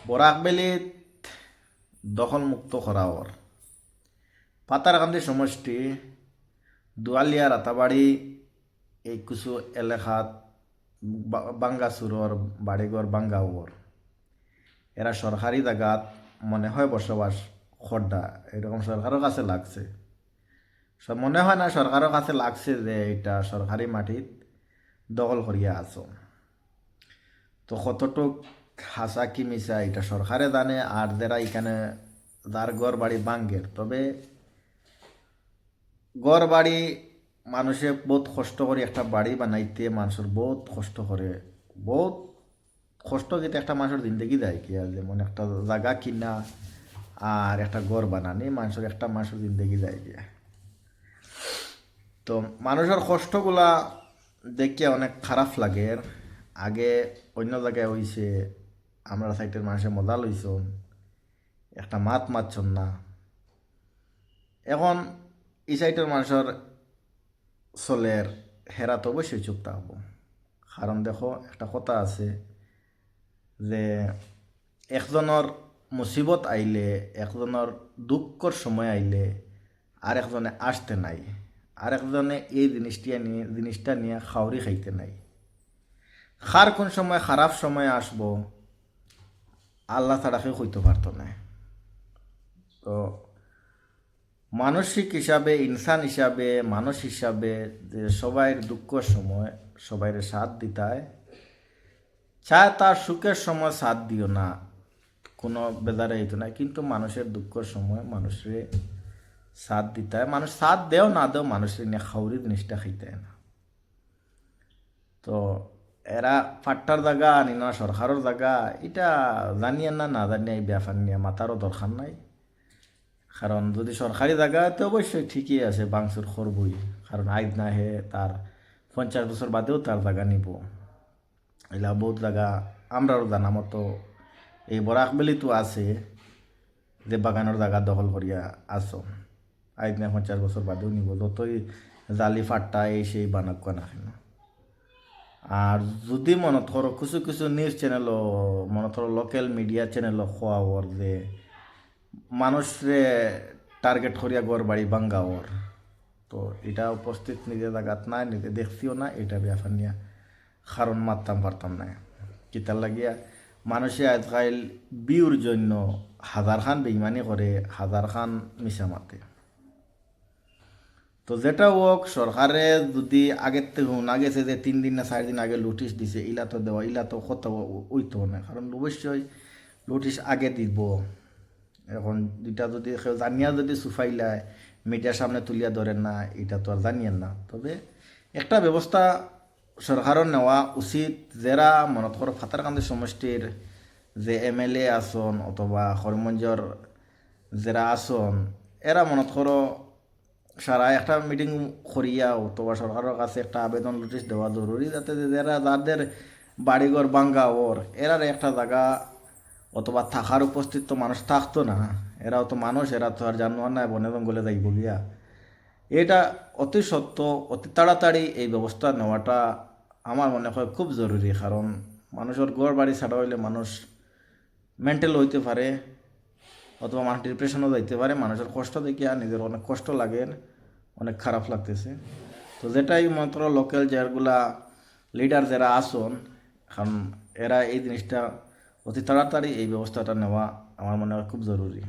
বরাকবেলিত দখলমুক্ত করাওর পাতারকান্দি সমষ্টি দুয়ালিয়া রাতাবাড়ি এই কিছু এলাকাত বাঙ্গাসুরর বাড়িঘর বাঙ্গাওর এরা সরকারি জায়গাত মনে হয় বসবাস খড্ডা এরকম সরকারের কাছে লাগছে মনে হয় না সরকারের কাছে লাগছে যে এটা সরকারি মাটিত দখল করিয়া আছো তো কতটুক হাসা কি মিশা এটা সরকারে জানে আর যারা এখানে যার ঘর বাড়ি বাঙ্গের তবে ঘর বাড়ি মানুষে বহুত কষ্ট করে একটা বাড়ি বানাইতে মানুষের বহুত কষ্ট করে বহুত কষ্ট যেটা একটা মানুষের জিন্দগি দেয় কি আর যেমন একটা জায়গা কিনা আর একটা ঘর বানানি মানুষের একটা মানুষের জিন্দগি দেয় গিয়া তো মানুষের কষ্টগুলা দেখে অনেক খারাপ লাগে আগে অন্য জায়গায় হইছে আমরা সাইটের মানুষের মজা লইছ একটা মাত মাতছন না এখন এই সাইটের মানুষের চলের হেরা তো অবশ্যই চুপ থাকবো কারণ দেখো একটা কথা আছে যে একজনের মুসিবত আইলে একজনের দুঃখর সময় আইলে আর একজনে আসতে নাই আর একজনে এই জিনিসটা নিয়ে খাওয়ারি খাইতে নাই খার কোন সময় খারাপ সময় আসবো আল্লাহ ছাড়া কেউ হইতে পারতো না তো মানসিক হিসাবে ইনসান হিসাবে মানুষ হিসাবে যে সবাই দুঃখের সময় সবাই সাথ দিতায় চায় তার সুখের সময় সাথ দিও না কোনো বেদারে হইতো না কিন্তু মানুষের দুঃখের সময় মানুষের সাথ দিতায় মানুষ সাথ দেও না দেও মানুষের নিয়ে খাওয়ারি জিনিসটা খাইতে না তো এরা ফাট্টার জায়গা নিনা সরকারের জায়গা এটা জানিয়ে না জানিয়ে এই ব্যাপার নিয়ে মাথারও দরকার নাই কারণ যদি সরকারি জায়গা তো অবশ্যই ঠিকই আছে বাংসুর করবই কারণ আইজ না হে তার 50 বছর বাদেও তার জায়গা নিব এলা বহুত জায়গা আমরাও জানা মতো এই বরাকবেলি তো আছে যে বাগানের জায়গা দখল করিয়া আসো আইজ না 50 বছর বাদেও নিব যতই জালি ফাট্টা এই সেই বানাক না কেন আর যদি মনে করো কিছু কিছু নিউজ চ্যানেলও মনে করো লোকাল মিডিয়া চ্যানেলও খোয়াওর যে মানুষরে টার্গেট করিয়া ঘর বাড়ি বাঙ্গাওর তো এটা উপস্থিত নিজের জায়গাত নাই নিজে দেখছিও না এটা ব্যাপার নিয়ে কারণ মারতাম পারতাম না কিতার লাগিয়া মানুষে আজকাল বিউর জন্য হাজার খান বেইমানি করে হাজার খান মিশা মাতে তো যেটা হোক সরকারে যদি আগের থেকে না গেছে যে 3 দিন না 4 দিন আগে নোটিশ দিছে ইলা তো দেওয়া ইলা তো কত ওইতো না কারণ অবশ্যই নোটিশ আগে দিব এখন এটা যদি জানিয়া যদি সুফাইলায় মিডিয়ার সামনে তুলিয়া ধরেন না এটা তো আর জানিয়েন না তবে একটা ব্যবস্থা সরকারের নেওয়া উচিত যারা মনে করো ফাতারকান্দি সমষ্টির যে MLA আসন অথবা হরিমঞ্জর যারা আসন এরা মনে করো সারা একটা মিটিং করিয়া অথবা সরকারের কাছে একটা আবেদন নোটিশ দেওয়া জরুরি যাতে যারা যাদের বাড়িঘর বাঙ্গা ওর এরার একটা জায়গা অথবা থাকার উপস্থিত তো মানুষ থাকতো না এরাও তো মানুষ এরা তো আর জানোয়ার নাই বনে জঙ্গলে যাইব গিয়া এটা অতি সত্য অতি তাড়াতাড়ি এই ব্যবস্থা নেওয়াটা আমার মনে হয় খুব জরুরি কারণ মানুষের ঘর বাড়ি ছাড়া হইলে মানুষ মেন্টাল হইতে পারে অথবা মানুষ ডিপ্রেশনও যাইতে পারে মানুষের কষ্ট দেখিয়া নিজের অনেক কষ্ট লাগে অনেক খারাপ লাগতেছে তো যেটাই মাত্র লোকাল যারগুলা লিডার যারা আসন কারণ এরা এই জিনিসটা অতি তাড়াতাড়ি এই ব্যবস্থাটা নেওয়া আমার মনে হয় খুব জরুরি।